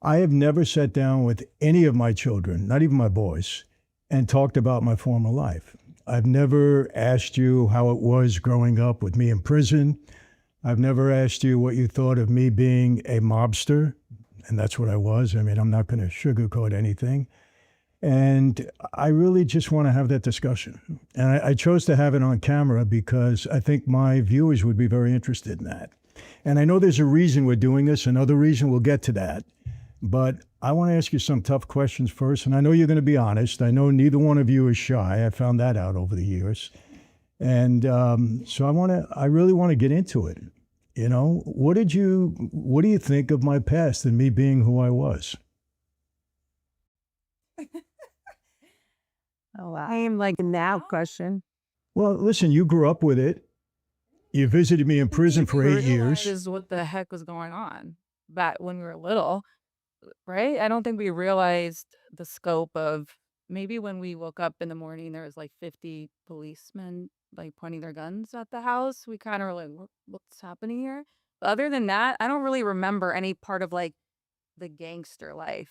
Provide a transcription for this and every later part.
I have never sat down with any of my children, not even my boys, and talked about my former life. I've never asked you how it was growing up with me in prison. I've never asked you what you thought of me being a mobster, and that's what I was. I mean, I'm not going to sugarcoat anything. And I really just want to have that discussion. And I chose to have it on camera because I think my viewers would be very interested in that. And I know there's a reason we're doing this, another reason, we'll get to that. But I want to ask you some tough questions first. And I know you're going to be honest. I know neither one of you is shy. I found that out over the years. And so I really want to get into it. You know, what do you think of my past and me being who I was? Oh, wow. I am like now question. Well, listen, you grew up with it. You visited me in prison for 8 years. Is what the heck was going on back when we were little, right? I don't think we realized the scope of maybe when we woke up in the morning, there was like 50 policemen like pointing their guns at the house. We kind of were like, what's happening here? But other than that, I don't really remember any part of like the gangster life.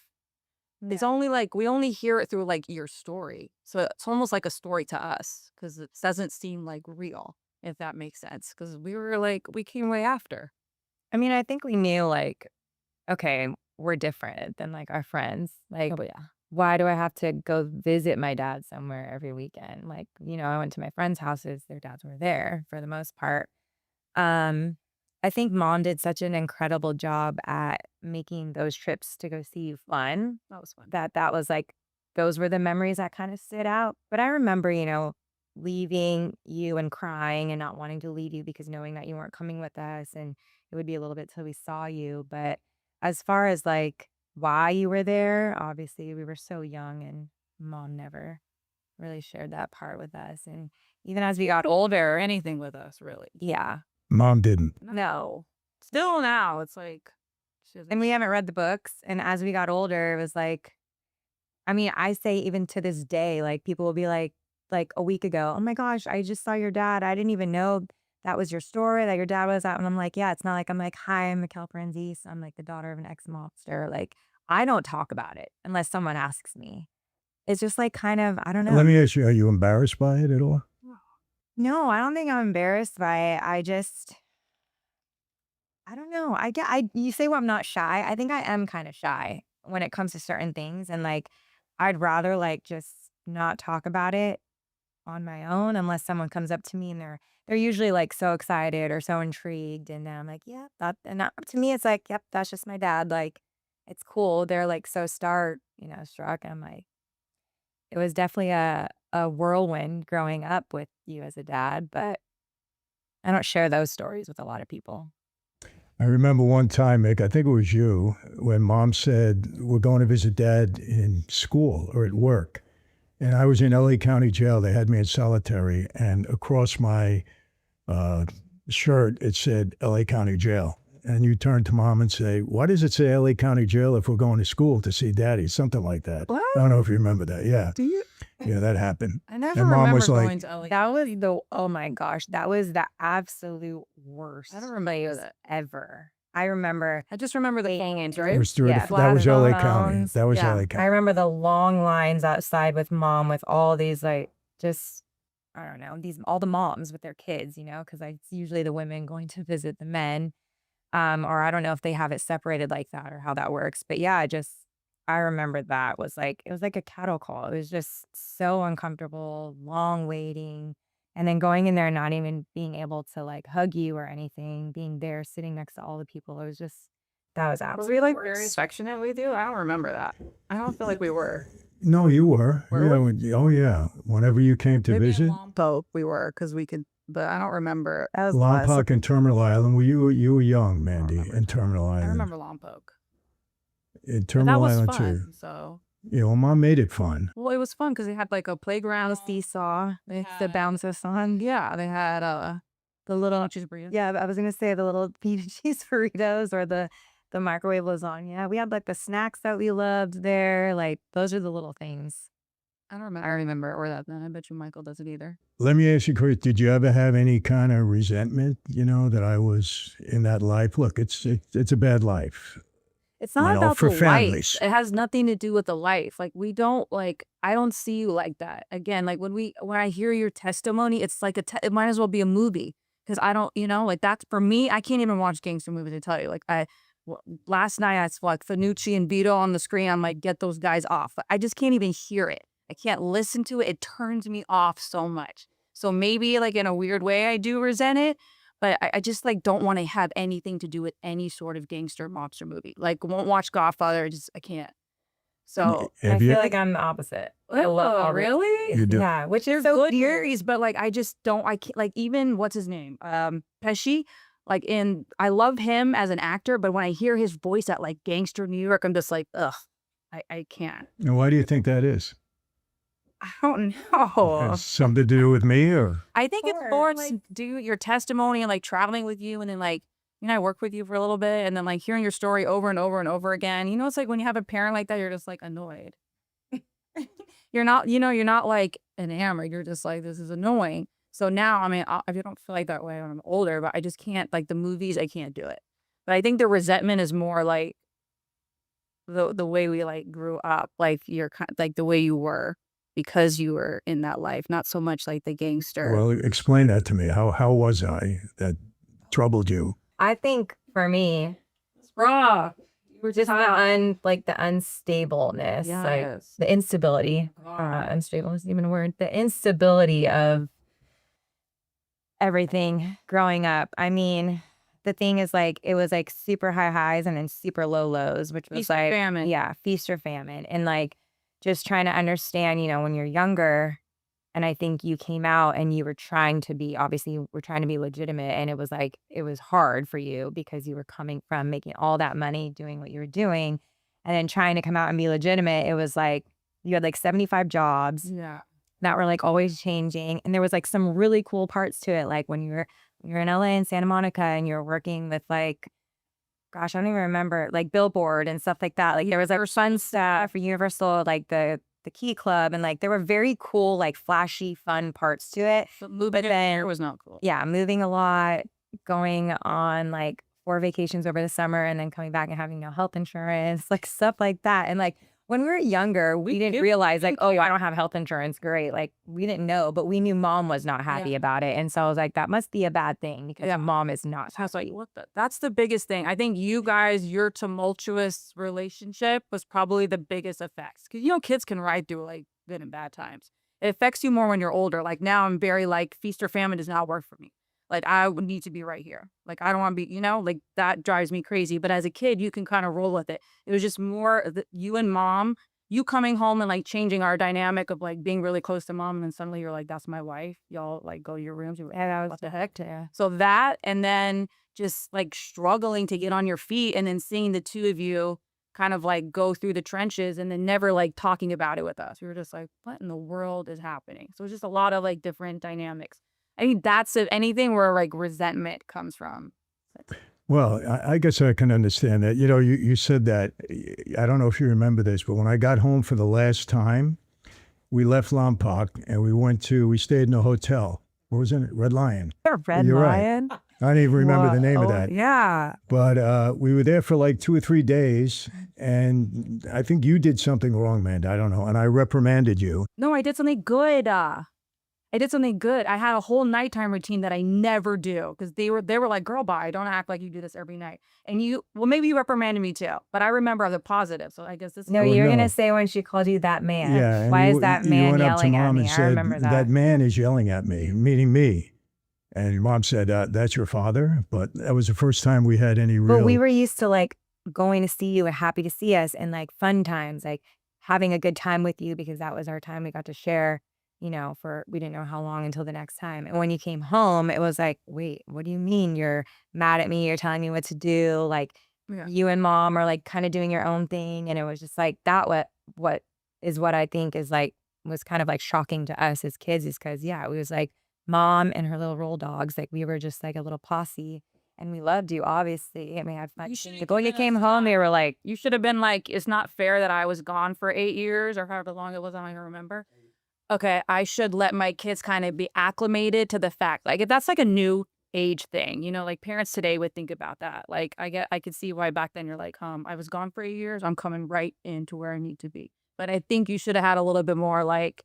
It's only like we only hear it through like your story. So it's almost like a story to us because it doesn't seem like real, if that makes sense. Because we came way after. I mean, I think we knew like, okay, we're different than like our friends. Like, Oh, yeah. why do I have to go visit my dad somewhere every weekend? Like, I went to my friends' houses. Their dads were there for the most part. I think mom did such an incredible job at making those trips to go see you fun. That was fun. That was like, those were the memories that kind of stood out. But I remember, leaving you and crying and not wanting to leave you because knowing that you weren't coming with us and it would be a little bit till we saw you. But as far as like why you were there, obviously we were so young and mom never really shared that part with us. And even as we got older, Or anything with us, really. yeah, Mom didn't. no. Still now, it's like she doesn't. And we haven't read the books. And as we got older, it was like, I mean, I say even to this day, like people will be like a week ago, oh my gosh, I just saw your dad. I didn't even know that was your story, that your dad was out. And I'm like, yeah, it's not like I'm like, hi, I'm Mikkel Franzese. I'm like the daughter of an ex-mobster. Like, I don't talk about it unless someone asks me. It's just like kind of, I don't know. Let me ask you, are you embarrassed by it at all? No, I don't think I'm embarrassed by it. I don't know. You say, well, I'm not shy. I think I am kind of shy when it comes to certain things. And like, I'd rather like just not talk about it on my own unless someone comes up to me and they're usually like so excited or so intrigued. And then I'm like, yeah, to me, it's like, yep, that's just my dad. Like, it's cool. They're like so struck. And I'm like, it was definitely a whirlwind growing up with you as a dad, but I don't share those stories with a lot of people. I remember one time, Mick, I think it was you, when mom said, we're going to visit dad in school or at work. And I was in LA County Jail. They had me in solitary. And across my shirt, it said LA County Jail. And you turn to mom and say, why does it say LA County Jail if we're going to school to see daddy? Something like that. What? I don't know if you remember that. Yeah. Do you? Yeah, that happened. I never And mom remember was like, going to LA. That was oh my gosh, that was the absolute worst I don't remember place that. ever. I remember, I just remember the hangings, right? it was through Yeah. that was LA County. Lounge. That was Yeah. LA I County. remember the long lines outside with mom with all these like, just, I don't know, all the moms with their kids, because it's usually the women going to visit the men. Or I don't know if they have it separated like that or how that works. But yeah, I remember that it was like a cattle call. It was just so uncomfortable, long waiting. And then going in there and not even being able to like hug you or anything, being there sitting next to all the people. It was just, that was Were absolutely we like very affectionate with you? I don't remember that. I don't feel like we were. No, you were. Were Yeah, we? oh, yeah. Whenever you came to Maybe visit. in Lompoc we were because we could, but I don't remember. That was Lompoc and Terminal Island. Well, you were young, Mandy, remember in Terminal Island. I remember Lompoc. In But that Terminal was Island, fun. too. So, Yeah, well, mom made it fun. well, it was fun because they had like a playground. the seesaw They to had, bounce us on. yeah, they had The little, cheese burritos. yeah, I was going to say the little cheese burritos or the microwave lasagna. We had like the snacks that we loved there. Like those are the little things. I don't remember or that then. I bet you Michael doesn't either. Let me ask you, Chris, did you ever have any kind of resentment, that I was in that life? Look, it's a bad life. It's not all about for the life. families. It has nothing to do with the life. Like we don't like. I don't see you like that. Again, like when I hear your testimony, it's like it might as well be a movie because I don't. Like that's for me. I can't even watch gangster movies to tell you. Like last night I saw like Fanucci and Vito on the screen. I'm like, get those guys off. I just can't even hear it. I can't listen to it. It turns me off so much. So maybe like in a weird way, I do resent it. But I just like don't want to have anything to do with any sort of gangster mobster movie. Like won't watch Godfather. I can't. So I Have feel you? like I'm the opposite. I love all this. really? You do. Yeah, which They're is so good weird. movies, but like I just don't. I can't like even what's his name? Pesci. I love him as an actor, but when I hear his voice at like Gangster New York, I'm just like, ugh, I can't. And why do you think that is? I don't know. Has something to do with me, or? I think it's Or, more like- like do your testimony and like traveling with you and then like I work with you for a little bit and then like hearing your story over and over and over again. It's like when you have a parent like that, you're just like annoyed. You're not like enamored. You're just like, this is annoying. So now, I mean, I don't feel like that way when I'm older, but I just can't like the movies. I can't do it. But I think the resentment is more like the way we like grew up, like you're like the way you were because you were in that life, not so much like the gangster. Well, explain that to me. How was I that troubled you? I think for me, Raw. You were just the unstableness, like Yes. the instability. Unstable is even a word. The instability of everything growing up. I mean, the thing is like it was like super high highs and then super low lows, which was Feast or like famine. yeah, feast or famine. And like just trying to understand, when you're younger, and I think you came out and you were trying to be legitimate, and it was like it was hard for you because you were coming from making all that money doing what you were doing and then trying to come out and be legitimate. It was like you had like 75 jobs Yeah. that were like always changing. And there was like some really cool parts to it. Like when you're in LA and Santa Monica and you're working with like, gosh, I don't even remember, like Billboard and stuff like that. Like there was like fun stuff for Universal, like the Key Club. And like there were very cool, like flashy, fun parts to it. But moving But then- there was not cool. Yeah, moving a lot, going on like 4 vacations over the summer and then coming back and having no health insurance, like stuff like that. And like when we were younger, we didn't realize like, oh, I don't have health insurance. Great. Like we didn't know, but we knew mom was not happy about it. And so I was like, that must be a bad thing because mom is not happy. That's the biggest thing. I think you guys, your tumultuous relationship was probably the biggest effects. Because, kids can ride through like good and bad times. It affects you more when you're older. Like now I'm very like feast or famine does not work for me. Like I would need to be right here. Like I don't want to be, like that drives me crazy. But as a kid, you can kind of roll with it. It was just more you and mom, you coming home and like changing our dynamic of like being really close to mom. And then suddenly you're like, that's my wife. Y'all like go to your rooms. You're like, what the heck? Yeah. So that, and then just like struggling to get on your feet and then seeing the two of you kind of like go through the trenches and then never like talking about it with us. We were just like, what in the world is happening? So it's just a lot of like different dynamics. I think that's anything where like resentment comes from. Well, I guess I can understand that. You said that, I don't know if you remember this, but when I got home for the last time, we left Lompoc and we stayed in a hotel. What was it? Red Lion. Red You're right. Lion. I don't even remember the name of that. Yeah. But we were there for like 2 or 3 days, and I think you did something wrong, man. I don't know. And I reprimanded you. No, I did something good. I did something good. I had a whole nighttime routine that I never do because they were like, girl, bye. Don't act like you do this every night. And maybe you reprimanded me too, but I remember the positive. So I guess this. No, Well, you're no. going to say when she called you that man. Yeah. and Why you- is that you man went up to yelling at Mom me? and I said, remember that. That man is yelling at me, meaning me. And Mom said, that's your father. But that was the first time we had any real. But we were used to like going to see you and happy to see us and like fun times, like having a good time with you because that was our time we got to share, we didn't know how long until the next time. And when you came home, it was like, wait, what do you mean you're mad at me? You're telling me what to do. Like you and mom are like kind of doing your own thing. And it was just like that what I think is like was kind of like shocking to us as kids is because it was like mom and her little roll dogs, like we were just like a little posse. And we loved you, obviously. And we had fun. But when you came home, they were like, You should have been like, it's not fair that I was gone for 8 years or however long it was. I don't even remember. Okay, I should let my kids kind of be acclimated to the fact. Like if that's like a new age thing. You know, like parents today would think about that. Like I could see why back then you're like, I was gone for 8 years. I'm coming right into where I need to be. But I think you should have had a little bit more like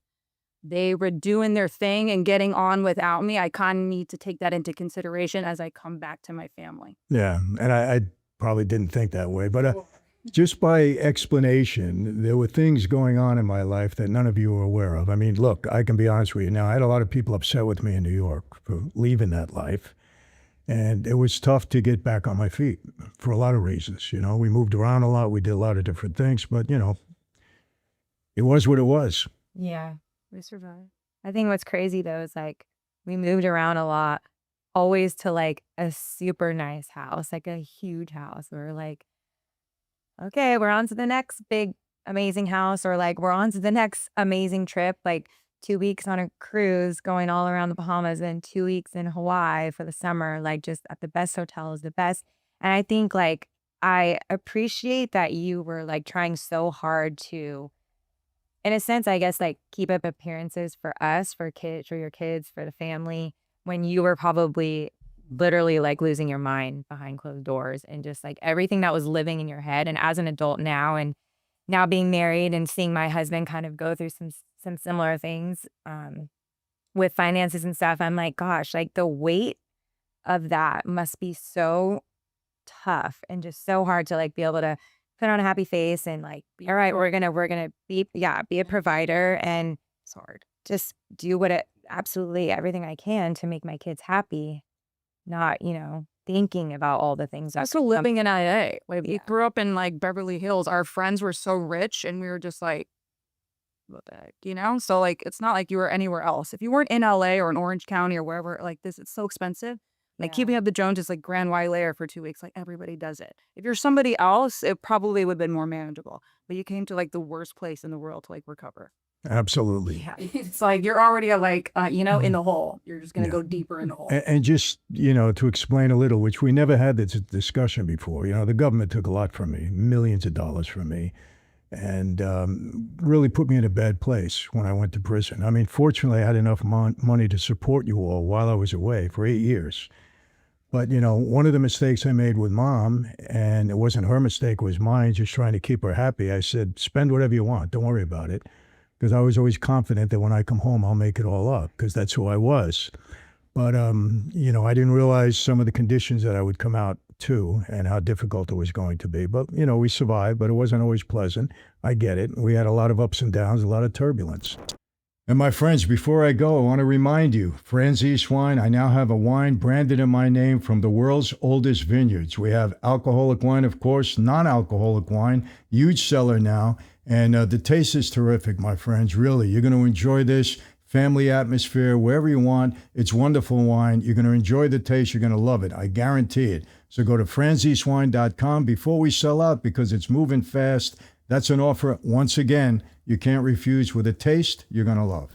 they were doing their thing and getting on without me. I kind of need to take that into consideration as I come back to my family. Yeah, and I probably didn't think that way, but just by explanation, there were things going on in my life that none of you were aware of. I mean, look, I can be honest with you now. I had a lot of people upset with me in New York for leaving that life. And it was tough to get back on my feet for a lot of reasons. You know, we moved around a lot. We did a lot of different things, but, you know, it was what it was. Yeah. We survived. I think what's crazy though is like we moved around a lot, always to like a super nice house, like a huge house. We're like, okay, we're on to the next big amazing house, or like we're on to the next amazing trip, like 2 weeks on a cruise going all around the Bahamas and 2 weeks in Hawaii for the summer, like just at the best hotels, the best. And I think like I appreciate that you were like trying so hard to, in a sense, I guess, like keep up appearances for us, for kids, for your kids, for the family, when you were probably literally like losing your mind behind closed doors and just like everything that was living in your head. And as an adult now, and now being married and seeing my husband kind of go through some similar things with finances and stuff, I'm like, gosh, like the weight of that must be so tough and just so hard to like be able to put on a happy face and like, all right, we're gonna be a provider, and It's hard. just do absolutely everything I can to make my kids happy, not, thinking about all the things that Also living in LA. Like we Yeah. grew up in like Beverly Hills. Our friends were so rich and we were just like, what the heck, you know? So like it's not like you were anywhere else. If you weren't in LA or in Orange County or wherever like this, it's so expensive. Like Yeah. keeping up the Joneses, like Grand Wailea for 2 weeks, like everybody does it. If you're somebody else, it probably would have been more manageable. But you came to like the worst place in the world to like recover. Absolutely. Yeah, it's like you're already like, in the hole. You're just gonna Yeah. go deeper in the hole. And just, to explain a little, which we never had this discussion before, the government took a lot from me, millions of dollars from me, and really put me in a bad place when I went to prison. I mean, fortunately, I had enough money to support you all while I was away for 8 years. But, one of the mistakes I made with Mom, and it wasn't her mistake, it was mine, just trying to keep her happy. I said, spend whatever you want. Don't worry about it. Because I was always confident that when I come home, I'll make it all up, because that's who I was. But, I didn't realize some of the conditions that I would come out to and how difficult it was going to be. But, we survived, but it wasn't always pleasant. I get it. We had a lot of ups and downs, a lot of turbulence. And my friends, before I go, I want to remind you, Franzese Wine, I now have a wine branded in my name from the world's oldest vineyards. We have alcoholic wine, of course, non-alcoholic wine, huge seller now. And the taste is terrific, my friends, really. You're going to enjoy this family atmosphere, wherever you want. It's wonderful wine. You're going to enjoy the taste. You're going to love it. I guarantee it. So go to franzesewine.com before we sell out, because it's moving fast. That's an offer, once again, you can't refuse, with a taste you're going to love.